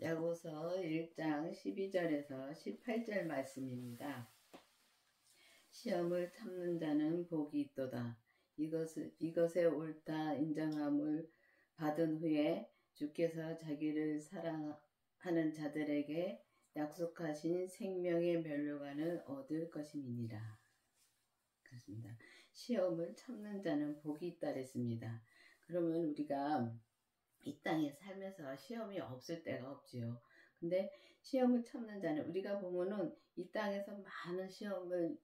야고보서 1장 12절에서 18절 말씀입니다. 시험을 참는 자는 복이 있도다. 이것에 옳다 인정함을 받은 후에 주께서 자기를 사랑하는 자들에게 약속하신 생명의 면류관을 얻을 것임이니라. 그렇습니다. 시험을 참는 자는 복이 있다 그랬습니다. 그러면 우리가 이 땅에 살면서 시험이 없을 때가 없지요. 근데 시험을 참는 자는 우리가 보면은 이 땅에서 많은 시험을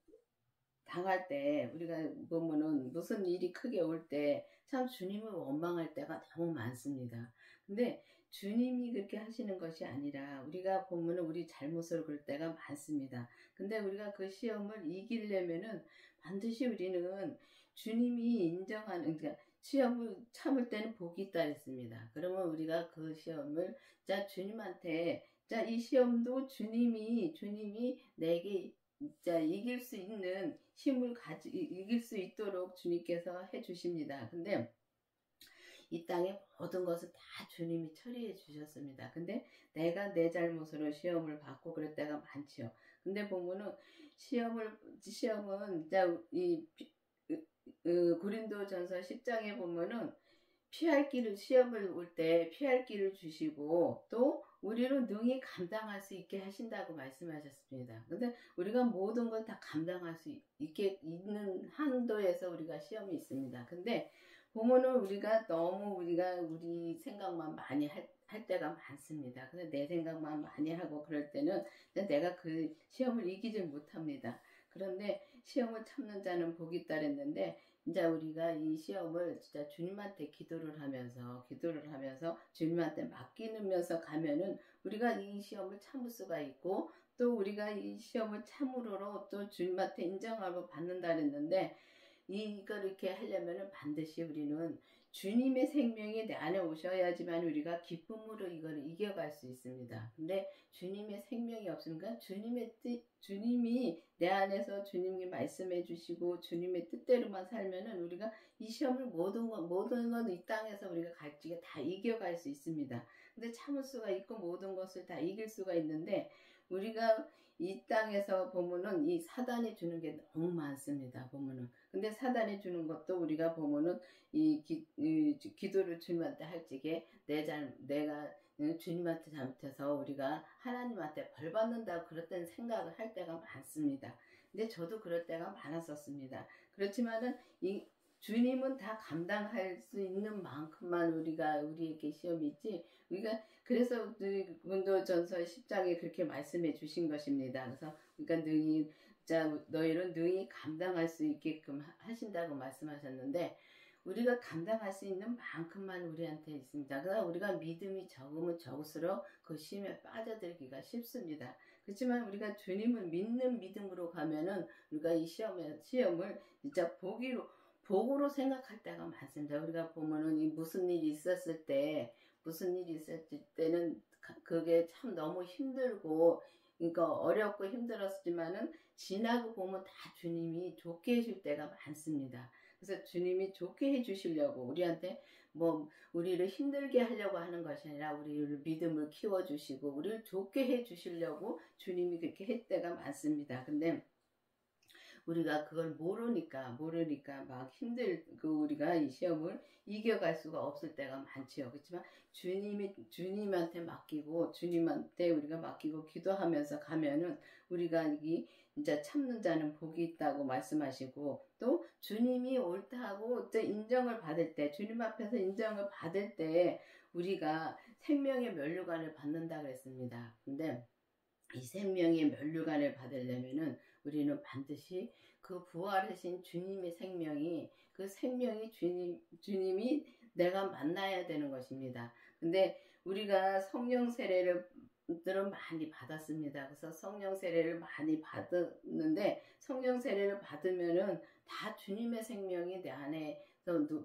당할 때 우리가 보면은 무슨 일이 크게 올 때 참 주님을 원망할 때가 너무 많습니다. 근데 주님이 그렇게 하시는 것이 아니라 우리가 보면은 우리 잘못을 그럴 때가 많습니다. 근데 우리가 그 시험을 이기려면은 반드시 우리는 주님이 인정하는 시험을 참을 때는 복이 있다 했습니다. 그러면 우리가 그 시험을 주님한테 이 시험도 주님이 내게 이길 수 있는 힘을 이길 수 있도록 주님께서 해주십니다. 근데 이 땅의 모든 것을 다 주님이 처리해 주셨습니다. 근데 내가 내 잘못으로 시험을 받고 그럴 때가 많지요. 근데 보면은 시험은 고린도전서 10장에 보면은 시험을 올 때 피할 길을 주시고 또 우리를 능히 감당할 수 있게 하신다고 말씀하셨습니다. 근데 우리가 모든 걸 다 감당할 수 있게 있는 한도에서 우리가 시험이 있습니다. 근데 보면은 우리가 너무 우리 생각만 많이 할 때가 많습니다. 근데 내 생각만 많이 하고 그럴 때는 내가 그 시험을 이기질 못합니다. 그런데 시험을 참는 자는 복이 있다 그랬는데 우리가 이 시험을 주님한테 기도를 하면서 주님한테 맡기면서 가면은 우리가 이 시험을 참을 수가 있고 또 우리가 이 시험을 참으로 또 주님한테 인정하고 받는다 그랬는데 이걸 이렇게 하려면은 반드시 우리는 주님의 생명이 내 안에 오셔야지만 우리가 기쁨으로 이걸 이겨갈 수 있습니다. 근데 주님의 생명이 없으니까 주님이 내 안에서 주님이 말씀해 주시고 주님의 뜻대로만 살면은 우리가 이 시험을 모든 건 이 땅에서 우리가 갈지게 다 이겨갈 수 있습니다. 근데 참을 수가 있고 모든 것을 다 이길 수가 있는데 우리가 이 땅에서 보면은 이 사단이 주는 게 너무 많습니다. 보면은. 근데 사단이 주는 것도 우리가 보면은 이 기도를 주님한테 할 적에 내가 주님한테 잘못해서 우리가 하나님한테 벌 받는다고 그랬던 생각을 할 때가 많습니다. 근데 저도 그럴 때가 많았었습니다. 그렇지만은 이 주님은 다 감당할 수 있는 만큼만 우리에게 시험이 있지. 그래서 고린도전서 10장에 그렇게 말씀해 주신 것입니다. 그래서 능히 너희는 능히 감당할 수 있게끔 하신다고 말씀하셨는데 우리가 감당할 수 있는 만큼만 우리한테 있습니다. 그러나 우리가 믿음이 적으면 적을수록 그 시험에 빠져들기가 쉽습니다. 그렇지만 우리가 주님을 믿는 믿음으로 가면은 우리가 이 시험을 진짜 복으로 생각할 때가 많습니다. 우리가 보면은 무슨 일이 있었을 때는 그게 참 너무 힘들고 그러니까 어렵고 힘들었지만은 지나고 보면 다 주님이 좋게 해줄 때가 많습니다. 그래서 주님이 좋게 해주시려고 우리한테 우리를 힘들게 하려고 하는 것이 아니라 우리를 믿음을 키워주시고 우리를 좋게 해주시려고 주님이 그렇게 할 때가 많습니다. 근데 우리가 그걸 모르니까 막 우리가 이 시험을 이겨갈 수가 없을 때가 많지요. 그렇지만 주님한테 우리가 맡기고 기도하면서 가면은 우리가 진짜 참는 자는 복이 있다고 말씀하시고 또 주님이 옳다고 또 인정을 받을 때 주님 앞에서 인정을 받을 때 우리가 생명의 면류관을 받는다 그랬습니다. 근데 이 생명의 면류관을 받으려면은 우리는 반드시 그 부활하신 주님의 생명이 주님이 내가 만나야 되는 것입니다. 근데 우리가 성령 세례를 많이 받았습니다. 그래서 성령 세례를 많이 받았는데 성령 세례를 받으면은 다 주님의 생명이 내 안에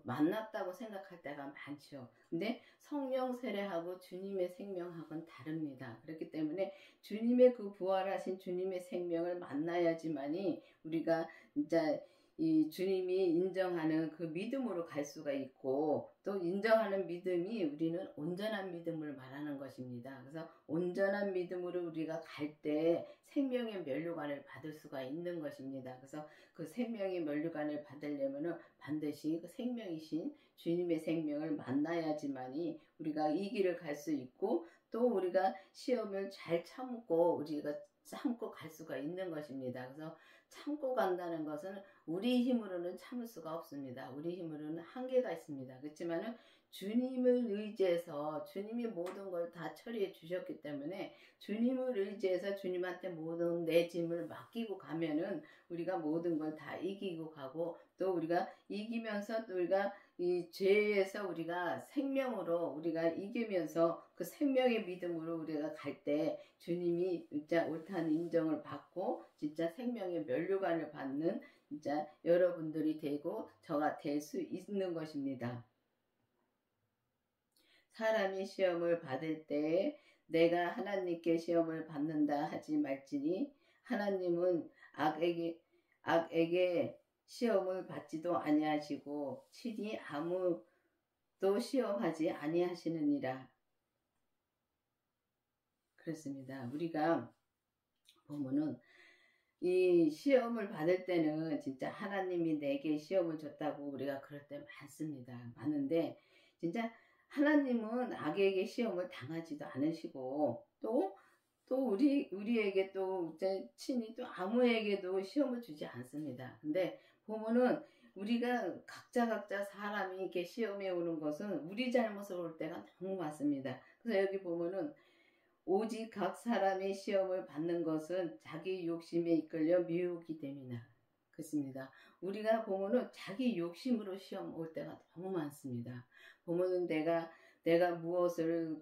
만났다고 생각할 때가 많죠. 근데 성령 세례하고 주님의 생명하고는 다릅니다. 그렇기 때문에 주님의 그 부활하신 주님의 생명을 만나야지만이 우리가 진짜 이 주님이 인정하는 그 믿음으로 갈 수가 있고, 또 인정하는 믿음이 우리는 온전한 믿음을 말하는 것입니다. 그래서 온전한 믿음으로 우리가 갈 때 생명의 면류관을 받을 수가 있는 것입니다. 그래서 그 생명의 면류관을 받으려면은 반드시 그 생명이신 주님의 생명을 만나야지만이 우리가 이 길을 갈 수 있고, 또 우리가 시험을 잘 참고 우리가 참고 갈 수가 있는 것입니다. 그래서 참고 간다는 것은 우리 힘으로는 참을 수가 없습니다. 우리 힘으로는 한계가 있습니다. 그렇지만은 주님을 의지해서 주님이 모든 걸 다 처리해 주셨기 때문에 주님을 의지해서 주님한테 모든 내 짐을 맡기고 가면은 우리가 모든 걸 다 이기고 가고, 또 우리가 이기면서 또 우리가 이 죄에서 우리가 생명으로 우리가 이기면서 그 생명의 믿음으로 우리가 갈 때 주님이 진짜 옳다는 인정을 받고 진짜 생명의 면류관을 받는 진짜 여러분들이 되고 저가 될 수 있는 것입니다. 사람이 시험을 받을 때 내가 하나님께 시험을 받는다 하지 말지니 하나님은 악에게 시험을 받지도 아니하시고 친히 아무도 시험하지 아니하시느니라. 그렇습니다. 우리가 보면은 이 시험을 받을 때는 진짜 하나님이 내게 시험을 줬다고 우리가 그럴 때 많습니다. 많은데 진짜 하나님은 악에게 시험을 당하지도 않으시고 또 우리에게 또 친히 또 아무에게도 시험을 주지 않습니다. 근데 보면은 우리가 각자 사람이 이렇게 시험에 오는 것은 우리 잘못을 올 때가 너무 많습니다. 그래서 여기 보면은 오직 각 사람이 시험을 받는 것은 자기 욕심에 이끌려 미혹이 됨이나. 그렇습니다. 우리가 보면은 자기 욕심으로 시험 올 때가 너무 많습니다. 보면은 내가 무엇을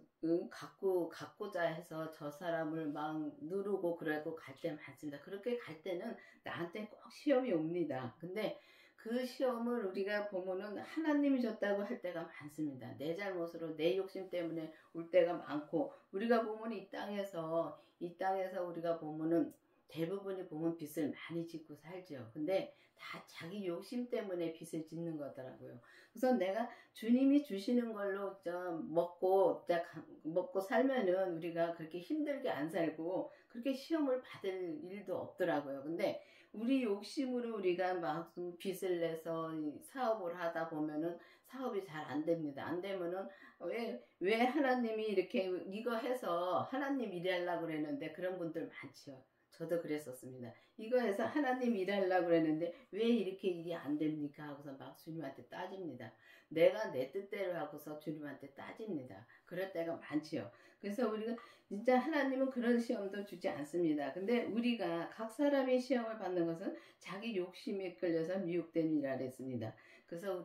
갖고자 해서 저 사람을 막 누르고 그러고 갈 때 많습니다. 그렇게 갈 때는 나한테 꼭 시험이 옵니다. 근데 그 시험을 우리가 보면은 하나님이 줬다고 할 때가 많습니다. 내 잘못으로 내 욕심 때문에 올 때가 많고, 우리가 보면 이 땅에서 우리가 보면은 대부분이 보면 빚을 많이 짓고 살죠. 근데 다 자기 욕심 때문에 빚을 짓는 거더라고요. 그래서 내가 주님이 주시는 걸로 먹고 살면은 우리가 그렇게 힘들게 안 살고 그렇게 시험을 받을 일도 없더라고요. 근데 우리 욕심으로 우리가 막 빚을 내서 사업을 하다 보면은 사업이 잘 안 됩니다. 안 되면은 왜 하나님이 이렇게 이거 해서 하나님 일하려고 그랬는데, 그런 분들 많죠. 저도 그랬었습니다. 이거 해서 하나님 일하려고 그랬는데 왜 이렇게 일이 안 됩니까? 하고서 막 주님한테 따집니다. 내가 내 뜻대로 하고서 주님한테 따집니다. 그럴 때가 많지요. 그래서 우리가 진짜 하나님은 그런 시험도 주지 않습니다. 근데 우리가 각 사람이 시험을 받는 것은 자기 욕심에 끌려서 미혹됨이라 그랬습니다. 그래서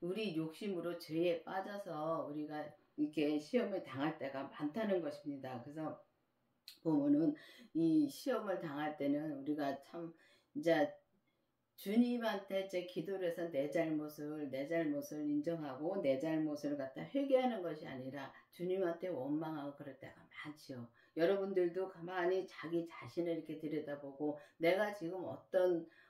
우리 욕심으로 죄에 빠져서 우리가 이렇게 시험을 당할 때가 많다는 것입니다. 그래서 보면은 이 시험을 당할 때는 우리가 참 이제 주님한테 제 기도를 해서 내 잘못을 인정하고 내 잘못을 갖다 회개하는 것이 아니라 주님한테 원망하고 그럴 때가 많지요. 여러분들도 가만히 자기 자신을 이렇게 들여다보고 내가 지금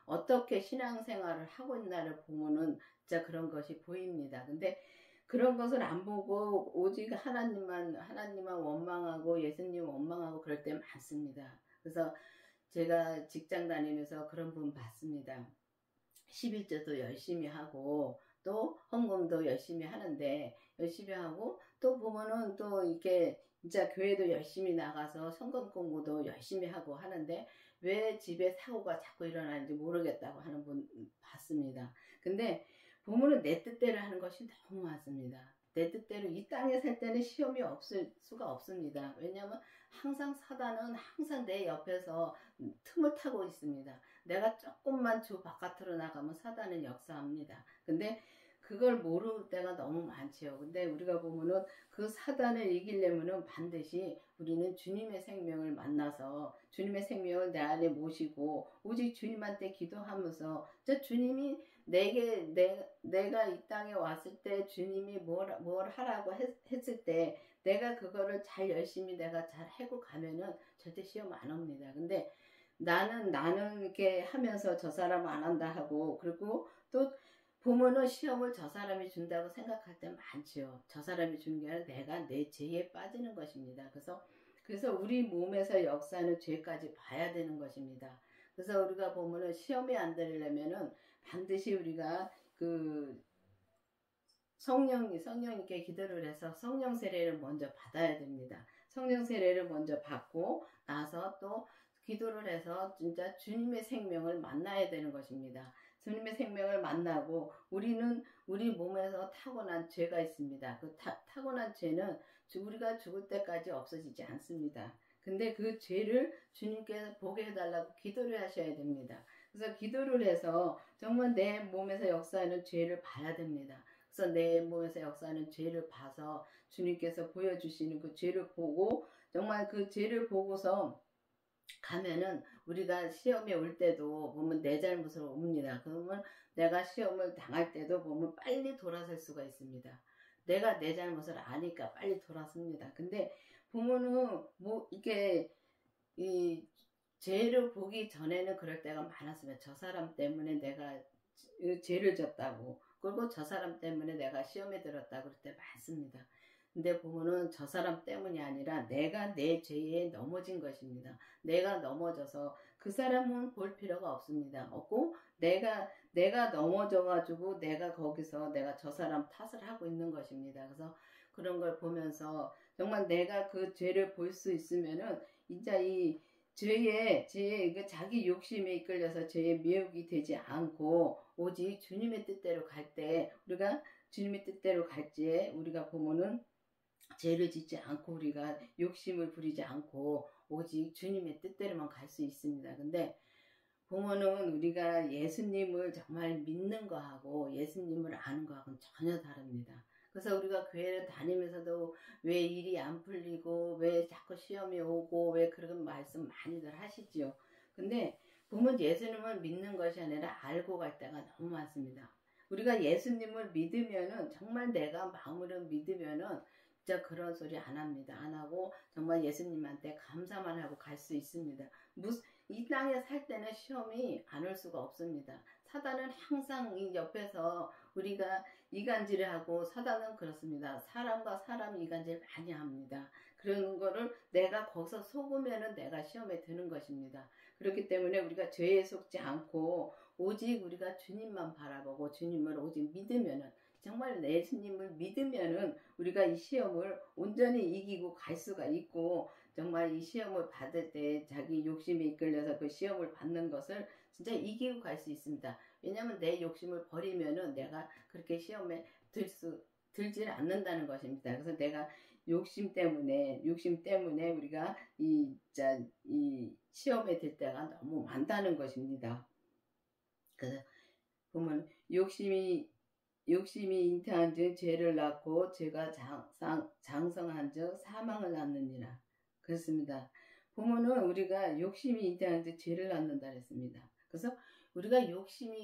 어떻게 신앙생활을 하고 있나를 보면은 진짜 그런 것이 보입니다. 근데 그런 것을 안 보고 오직 하나님만 원망하고 예수님 원망하고 그럴 때 많습니다. 그래서 제가 직장 다니면서 그런 분 봤습니다. 11조도 열심히 하고 또 헌금도 열심히 하는데, 열심히 하고 또 보면은 또 이렇게 진짜 교회도 열심히 나가서 성경 공부도 열심히 하고 하는데 왜 집에 사고가 자꾸 일어나는지 모르겠다고 하는 분 봤습니다. 근데 보면은 내 뜻대로 하는 것이 너무 많습니다. 내 뜻대로 이 땅에 살 때는 시험이 없을 수가 없습니다. 왜냐하면 항상 사단은 항상 내 옆에서 틈을 타고 있습니다. 내가 조금만 바깥으로 나가면 사단은 역사합니다. 근데 그걸 모를 때가 너무 많지요. 근데 우리가 보면은 그 사단을 이기려면은 반드시 우리는 주님의 생명을 만나서 주님의 생명을 내 안에 모시고 오직 주님한테 기도하면서 주님이 내가 이 땅에 왔을 때 주님이 뭘 하라고 했을 때 내가 그거를 잘 열심히 내가 잘 하고 가면은 절대 시험 안 옵니다. 근데 나는 이렇게 하면서 저 사람 안 한다 하고, 그리고 또 보면은 시험을 저 사람이 준다고 생각할 때 많죠. 저 사람이 주는 게 아니라 내가 내 죄에 빠지는 것입니다. 그래서 우리 몸에서 역사하는 죄까지 봐야 되는 것입니다. 그래서 우리가 보면은 시험에 안 들으려면은 반드시 우리가 그 성령님께 기도를 해서 성령 세례를 먼저 받아야 됩니다. 성령 세례를 먼저 받고 나서 또 기도를 해서 진짜 주님의 생명을 만나야 되는 것입니다. 주님의 생명을 만나고 우리는 우리 몸에서 타고난 죄가 있습니다. 그 타고난 죄는 우리가 죽을 때까지 없어지지 않습니다. 근데 그 죄를 주님께서 보게 해달라고 기도를 하셔야 됩니다. 그래서 기도를 해서 정말 내 몸에서 역사하는 죄를 봐야 됩니다. 그래서 내 몸에서 역사하는 죄를 봐서 주님께서 보여주시는 그 죄를 보고 정말 그 죄를 보고서 가면은 우리가 시험에 올 때도 보면 내 잘못을 옵니다. 그러면 내가 시험을 당할 때도 보면 빨리 돌아설 수가 있습니다. 내가 내 잘못을 아니까 빨리 돌아섭니다. 근데 보면은 뭐 이게 이 죄를 보기 전에는 그럴 때가 많았습니다. 저 사람 때문에 내가 죄를 졌다고, 그리고 저 사람 때문에 내가 시험에 들었다고 그럴 때 많습니다. 근데 보면은 저 사람 때문이 아니라 내가 내 죄에 넘어진 것입니다. 내가 넘어져서 그 사람은 볼 필요가 없습니다. 없고 내가 넘어져 가지고 내가 거기서 내가 저 사람 탓을 하고 있는 것입니다. 그래서 그런 걸 보면서 정말 내가 그 죄를 볼 수 있으면은 진짜 이 죄에 자기 욕심에 이끌려서 죄에 미혹이 되지 않고 오직 주님의 뜻대로 갈 때, 우리가 주님의 뜻대로 갈지에 우리가 보면은 죄를 짓지 않고 우리가 욕심을 부리지 않고 오직 주님의 뜻대로만 갈 수 있습니다. 근데 보면은 우리가 예수님을 정말 믿는 거하고 예수님을 아는 거하고는 전혀 다릅니다. 그래서 우리가 교회를 다니면서도 왜 일이 안 풀리고 왜 자꾸 시험이 오고 왜 그런 말씀 많이들 하시지요. 근데 보면 예수님을 믿는 것이 아니라 알고 갈 때가 너무 많습니다. 우리가 예수님을 믿으면은 정말 내가 마음으로 믿으면은 진짜 그런 소리 안 합니다. 안 하고 정말 예수님한테 감사만 하고 갈 수 있습니다. 이 땅에 살 때는 시험이 안 올 수가 없습니다. 사단은 항상 이 옆에서 우리가 이간질을 하고, 사단은 그렇습니다. 사람과 사람 이간질 많이 합니다. 그런 거를 내가 거기서 속으면은 내가 시험에 드는 것입니다. 그렇기 때문에 우리가 죄에 속지 않고 오직 우리가 주님만 바라보고 주님을 오직 믿으면은, 정말 예수님을 믿으면은 우리가 이 시험을 온전히 이기고 갈 수가 있고, 정말 이 시험을 받을 때 자기 욕심에 이끌려서 그 시험을 받는 것을 진짜 이기고 갈 수 있습니다. 왜냐하면 내 욕심을 버리면은 내가 그렇게 시험에 들지 않는다는 것입니다. 그래서 내가 욕심 때문에 우리가 이 시험에 들 때가 너무 많다는 것입니다. 그래서 보면 욕심이 잉태한 즉 죄를 낳고 죄가 장성한 즉 사망을 낳느니라. 그렇습니다. 보면은 우리가 욕심이 잉태한 즉 죄를 낳는다 그랬습니다. 그래서 우리가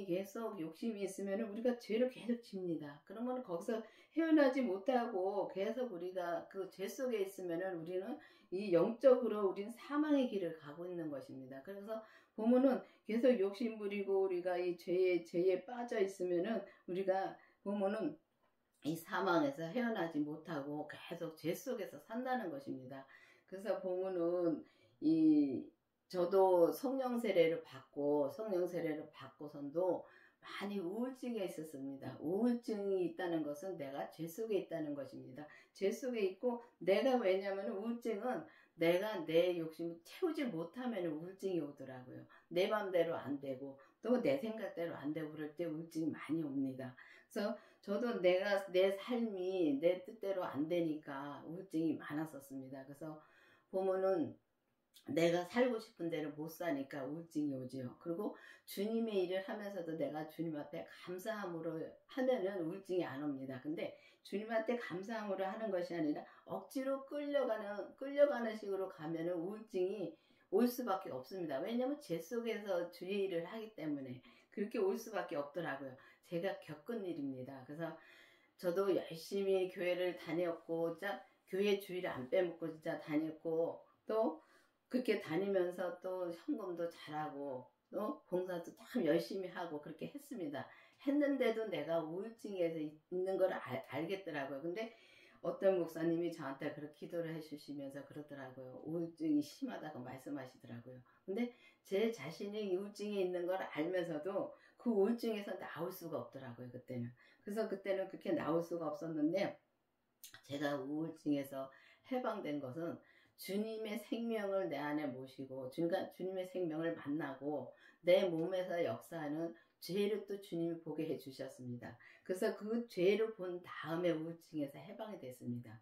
계속 욕심이 있으면 우리가 죄를 계속 집니다. 그러면 거기서 헤어나지 못하고 계속 우리가 그 죄 속에 있으면은 우리는 이 영적으로 우리는 사망의 길을 가고 있는 것입니다. 그래서 보면은 계속 욕심 부리고 우리가 이 죄에 빠져 있으면은 우리가 보면은 이 사망에서 헤어나지 못하고 계속 죄 속에서 산다는 것입니다. 그래서 보면은 저도 성령 세례를 받고선도 많이 우울증에 있었습니다. 우울증이 있다는 것은 내가 죄 속에 있다는 것입니다. 죄 속에 있고, 왜냐면 우울증은 내가 내 욕심을 채우지 못하면 우울증이 오더라고요. 내 맘대로 안 되고 또 내 생각대로 안 되고 그럴 때 우울증이 많이 옵니다. 그래서 저도 내 삶이 내 뜻대로 안 되니까 우울증이 많았었습니다. 그래서 보면은 내가 살고 싶은 대로 못 사니까 우울증이 오지요. 그리고 주님의 일을 하면서도 내가 주님 앞에 감사함으로 하면은 우울증이 안 옵니다. 근데 주님한테 감사함으로 하는 것이 아니라 억지로 끌려가는 식으로 가면은 우울증이 올 수밖에 없습니다. 왜냐하면 죄 속에서 주의 일을 하기 때문에 그렇게 올 수밖에 없더라고요. 제가 겪은 일입니다. 그래서 저도 열심히 교회를 다녔고, 진짜 교회 주의를 안 빼먹고 진짜 다녔고, 또 그렇게 다니면서 또 현금도 잘하고 또 봉사도 참 열심히 하고 그렇게 했습니다. 했는데도 내가 우울증에서 있는 걸 알겠더라고요. 근데 어떤 목사님이 저한테 그렇게 기도를 해주시면서 그러더라고요. 우울증이 심하다고 말씀하시더라고요. 근데 제 자신이 우울증에 있는 걸 알면서도 그 우울증에서 나올 수가 없더라고요. 그때는. 그래서 그때는 그렇게 나올 수가 없었는데 제가 우울증에서 해방된 것은 주님의 생명을 내 안에 모시고 주님의 생명을 만나고 내 몸에서 역사하는 죄를 또 주님이 보게 해주셨습니다. 그래서 그 죄를 본 다음에 우울증에서 해방이 됐습니다.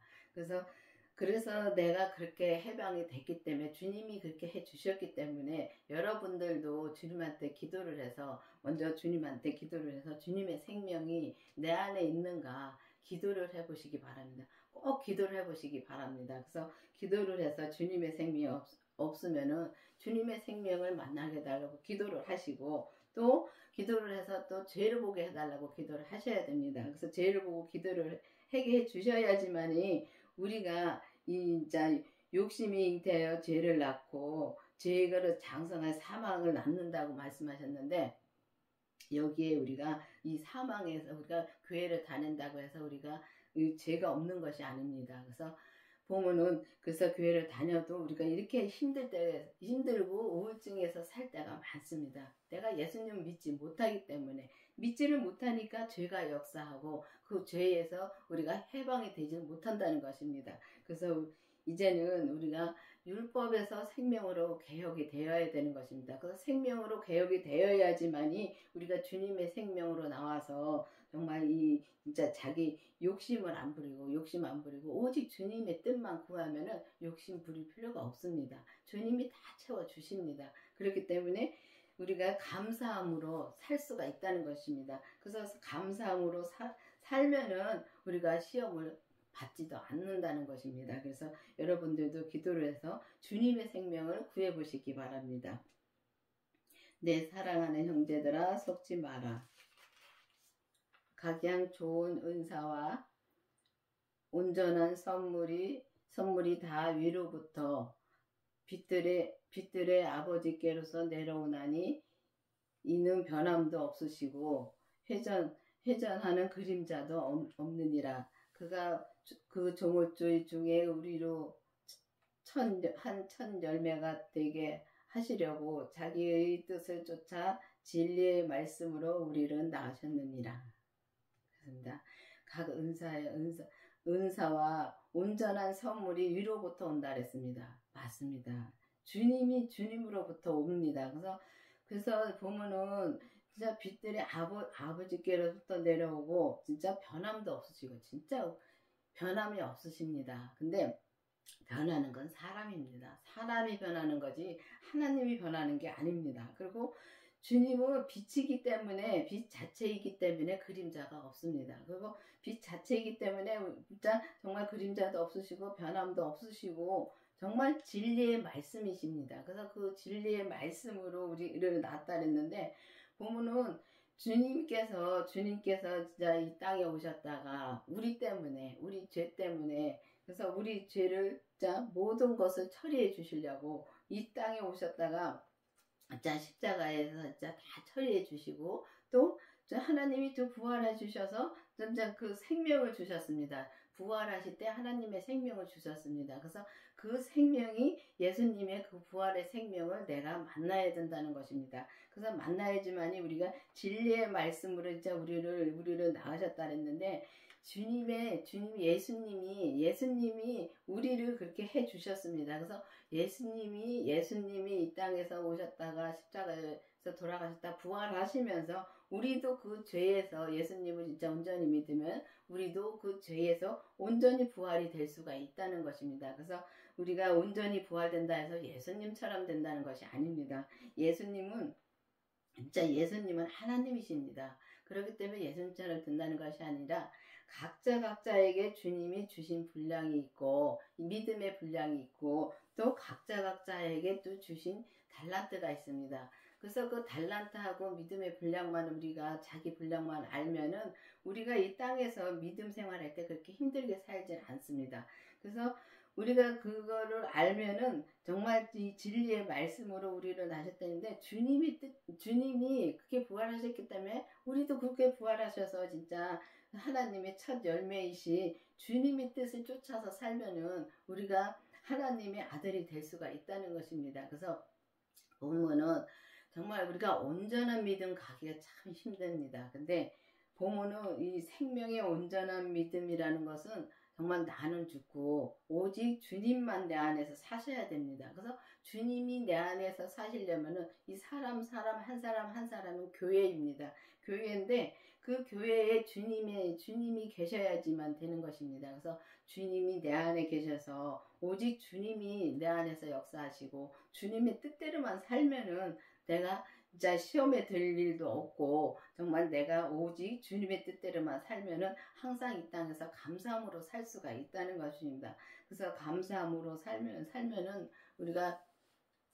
그래서 내가 그렇게 해방이 됐기 때문에 주님이 그렇게 해주셨기 때문에 여러분들도 주님한테 기도를 해서 먼저 주님한테 기도를 해서 주님의 생명이 내 안에 있는가 기도를 해보시기 바랍니다. 꼭 기도를 해보시기 바랍니다. 그래서 기도를 해서 주님의 생명이 없으면은 주님의 생명을 만나게 해달라고 기도를 하시고 또 기도를 해서 또 죄를 보게 해달라고 기도를 하셔야 됩니다. 그래서 죄를 보고 기도를 하게 해주셔야지만이 우리가 진짜 욕심이 잉태하여 죄를 낳고 죄가 장성한 사망을 낳는다고 말씀하셨는데 여기에 우리가 이 사망에서 우리가 교회를 다닌다고 해서 우리가 죄가 없는 것이 아닙니다. 그래서 보면은 그래서 교회를 다녀도 우리가 이렇게 힘들고 우울증에서 살 때가 많습니다. 내가 예수님을 믿지 못하기 때문에 믿지를 못하니까 죄가 역사하고 그 죄에서 우리가 해방이 되지 못한다는 것입니다. 그래서 이제는 우리가 율법에서 생명으로 개혁이 되어야 되는 것입니다. 그래서 생명으로 개혁이 되어야지만이 우리가 주님의 생명으로 나와서 정말 진짜 자기 욕심 안 부리고 오직 주님의 뜻만 구하면은 욕심 부릴 필요가 없습니다. 주님이 다 채워 주십니다. 그렇기 때문에 우리가 감사함으로 살 수가 있다는 것입니다. 그래서 감사함으로 살면은 우리가 시험을 받지도 않는다는 것입니다. 그래서 여러분들도 기도를 해서 주님의 생명을 구해 보시기 바랍니다. 내 사랑하는 형제들아 속지 마라. 각양 좋은 은사와 온전한 선물이 다 위로부터 빛들의 아버지께로서 내려오나니 이는 변함도 없으시고 회전하는 그림자도 없느니라. 그가 그 종을주의 중에 우리로 천 열매가 되게 하시려고 자기의 뜻을 쫓아 진리의 말씀으로 우리를 낳으셨느니라. 그렇습니다. 각 은사와 온전한 선물이 위로부터 온다 그랬습니다. 맞습니다. 주님이 주님으로부터 옵니다. 그래서 보면은 진짜 빛들이 아버지께로부터 내려오고 진짜 변함도 없으시고 진짜 변함이 없으십니다. 근데 변하는 건 사람입니다. 사람이 변하는 거지 하나님이 변하는 게 아닙니다. 그리고 주님은 빛이기 때문에 빛 자체이기 때문에 그림자가 없습니다. 그리고 빛 자체이기 때문에 진짜 정말 그림자도 없으시고 변함도 없으시고 정말 진리의 말씀이십니다. 그래서 그 진리의 말씀으로 우리를 낳았다 그랬는데 보면은 주님께서 진짜 이 땅에 오셨다가 우리 때문에 우리 죄 때문에 그래서 우리 죄를 진짜 모든 것을 처리해 주시려고 이 땅에 오셨다가 진짜 십자가에서 진짜 다 처리해 주시고 또 하나님이 또 부활해 주셔서 진짜 그 생명을 주셨습니다. 부활하실 때 하나님의 생명을 주셨습니다. 그래서 그 생명이 예수님의 그 부활의 생명을 내가 만나야 된다는 것입니다. 그래서 만나야지만이 우리가 진리의 말씀으로 진짜 우리를 낳으셨다 그랬는데 예수님이 우리를 그렇게 해 주셨습니다. 그래서 예수님이 이 땅에서 오셨다가 십자가에서 돌아가셨다 부활하시면서 우리도 그 죄에서 예수님을 진짜 온전히 믿으면 우리도 그 죄에서 온전히 부활이 될 수가 있다는 것입니다. 그래서 우리가 온전히 부활된다 해서 예수님처럼 된다는 것이 아닙니다. 예수님은 하나님이십니다. 그렇기 때문에 예수님처럼 된다는 것이 아니라 각자에게 주님이 주신 분량이 있고 믿음의 분량이 있고 또 각자에게 또 주신 달란트가 있습니다. 그래서 그 달란트하고 믿음의 분량만 우리가 자기 분량만 알면은 우리가 이 땅에서 믿음 생활할 때 그렇게 힘들게 살지 않습니다. 그래서 우리가 그거를 알면은 정말 이 진리의 말씀으로 우리를 나셨다는데 주님이 그렇게 부활하셨기 때문에 우리도 그렇게 부활하셔서 진짜 하나님의 첫 열매이신 주님의 뜻을 쫓아서 살면은 우리가 하나님의 아들이 될 수가 있다는 것입니다. 그래서 보면은 정말 우리가 온전한 믿음 가기가 참 힘듭니다. 근데 보면은 이 생명의 온전한 믿음이라는 것은 정말 나는 죽고 오직 주님만 내 안에서 사셔야 됩니다. 그래서 주님이 내 안에서 사시려면은 이 사람 한 사람 한 사람은 교회입니다. 교회인데 그 교회에 주님이 계셔야지만 되는 것입니다. 그래서 주님이 내 안에 계셔서 오직 주님이 내 안에서 역사하시고 주님의 뜻대로만 살면은 내가 진짜 시험에 들 일도 없고 정말 내가 오직 주님의 뜻대로만 살면은 항상 이 땅에서 감사함으로 살 수가 있다는 것입니다. 그래서 감사함으로 살면은 우리가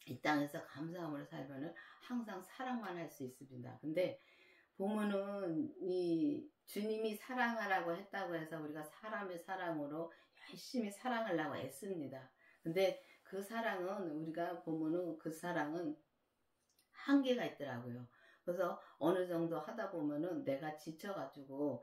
이 땅에서 감사함으로 살면은 항상 사랑만 할 수 있습니다. 근데 보면은 이 주님이 사랑하라고 했다고 해서 우리가 사람의 사랑으로 열심히 사랑하려고 애씁니다. 근데 그 사랑은 우리가 보면은 그 사랑은 한계가 있더라고요. 그래서 어느 정도 하다 보면은 내가 지쳐가지고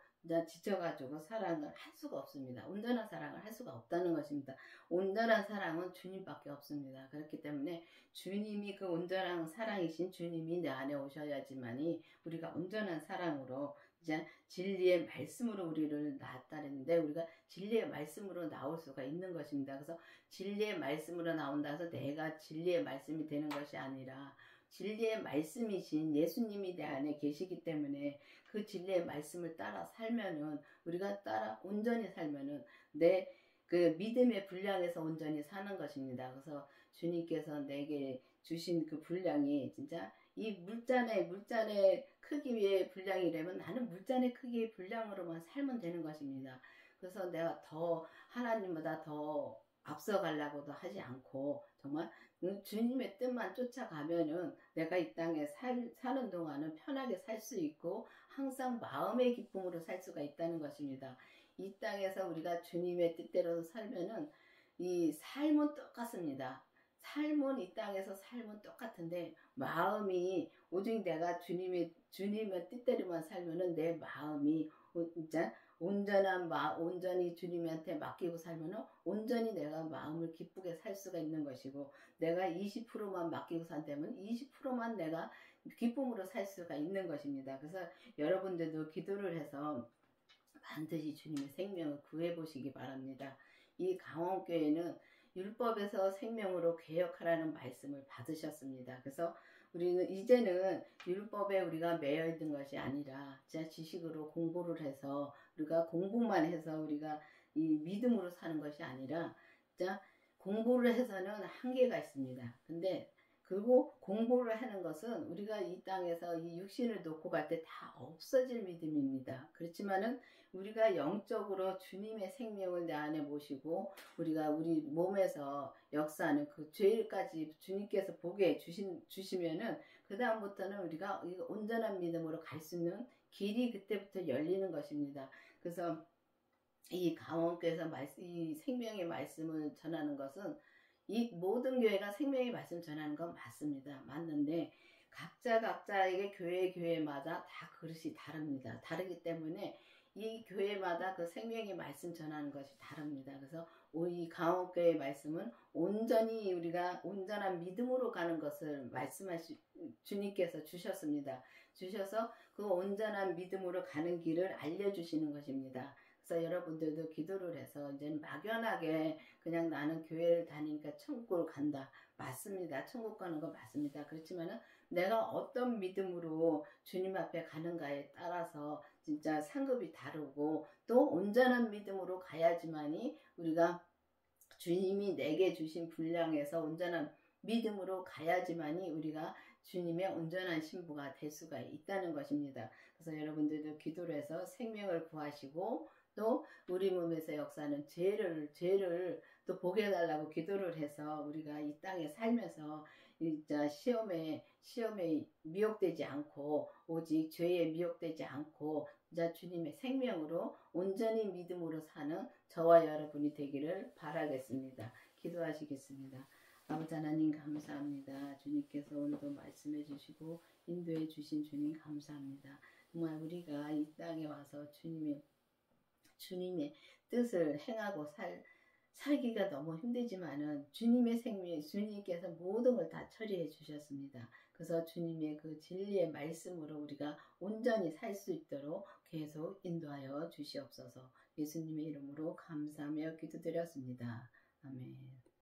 사랑을 할 수가 없습니다. 온전한 사랑을 할 수가 없다는 것입니다. 온전한 사랑은 주님밖에 없습니다. 그렇기 때문에 주님이 그 온전한 사랑이신 주님이 내 안에 오셔야지만이 우리가 온전한 사랑으로 이제 진리의 말씀으로 우리를 낳았다는데 우리가 진리의 말씀으로 나올 수가 있는 것입니다. 그래서 진리의 말씀으로 나온다 해서 내가 진리의 말씀이 되는 것이 아니라 진리의 말씀이신 예수님이 내 안에 계시기 때문에 그 진리의 말씀을 따라 살면은 우리가 따라 온전히 살면은 내 그 믿음의 분량에서 온전히 사는 것입니다. 그래서 주님께서 내게 주신 그 분량이 진짜 이 물잔의 크기의 분량이라면 나는 물잔의 크기의 분량으로만 살면 되는 것입니다. 그래서 내가 더 하나님보다 더 앞서가려고도 하지 않고 정말 주님의 뜻만 쫓아가면은 내가 이 땅에 사는 동안은 편하게 살 수 있고 항상 마음의 기쁨으로 살 수가 있다는 것입니다. 이 땅에서 우리가 주님의 뜻대로 살면은 이 삶은 똑같습니다. 삶은 이 땅에서 삶은 똑같은데 마음이 오직 내가 주님의 뜻대로만 살면은 내 마음이 진짜 온전히 주님한테 맡기고 살면은 온전히 내가 마음을 기쁘게 살 수가 있는 것이고 내가 20%만 맡기고 산다면 20%만 내가 기쁨으로 살 수가 있는 것입니다. 그래서 여러분들도 기도를 해서 반드시 주님의 생명을 구해 보시기 바랍니다. 이 강원교회는 율법에서 생명으로 개혁하라는 말씀을 받으셨습니다. 그래서 우리는 이제는 율법에 우리가 매여 있는 것이 아니라 진짜 지식으로 공부를 해서 우리가 공부만 해서 우리가 이 믿음으로 사는 것이 아니라 진짜 공부를 해서는 한계가 있습니다. 근데 그리고 공부를 하는 것은 우리가 이 땅에서 이 육신을 놓고 갈 때 다 없어질 믿음입니다. 그렇지만은 우리가 영적으로 주님의 생명을 내 안에 모시고 우리가 우리 몸에서 역사하는 그 죄까지 주님께서 보게 주시면은 그 다음부터는 우리가 온전한 믿음으로 갈 수 있는 길이 그때부터 열리는 것입니다. 그래서 이 강원교회에서 이 생명의 말씀을 전하는 것은 이 모든 교회가 생명의 말씀 전하는 건 맞습니다. 맞는데 각자에게 교회마다 다 그릇이 다릅니다. 다르기 때문에 이 교회마다 그 생명의 말씀 전하는 것이 다릅니다. 그래서 이 강원교회의 말씀은 온전히 우리가 온전한 믿음으로 가는 것을 주님께서 주셨습니다. 주셔서 그 온전한 믿음으로 가는 길을 알려주시는 것입니다. 그래서 여러분들도 기도를 해서 이제는 막연하게 그냥 나는 교회를 다니니까 천국을 간다. 맞습니다. 천국 가는 거 맞습니다. 그렇지만은 내가 어떤 믿음으로 주님 앞에 가는가에 따라서 진짜 상급이 다르고 또 온전한 믿음으로 가야지만이 우리가 주님이 내게 주신 분량에서 온전한 믿음으로 가야지만이 우리가 주님의 온전한 신부가 될 수가 있다는 것입니다. 그래서 여러분들도 기도를 해서 생명을 구하시고 또 우리 몸에서 역사하는 죄를 또 보게 해달라고 기도를 해서 우리가 이 땅에 살면서 진짜 시험에 미혹되지 않고 오직 죄에 미혹되지 않고 자, 주님의 생명으로 온전히 믿음으로 사는 저와 여러분이 되기를 바라겠습니다. 기도하시겠습니다. 아버지 하나님 감사합니다. 주님께서 오늘도 말씀해 주시고 인도해 주신 주님 감사합니다. 정말 우리가 이 땅에 와서 주님의 뜻을 행하고 살기가 너무 힘들지만은 주님의 생명, 주님께서 모든 걸 다 처리해 주셨습니다. 그래서 주님의 그 진리의 말씀으로 우리가 온전히 살 수 있도록 계속 인도하여 주시옵소서. 예수님의 이름으로 감사하며 기도드렸습니다. 아멘.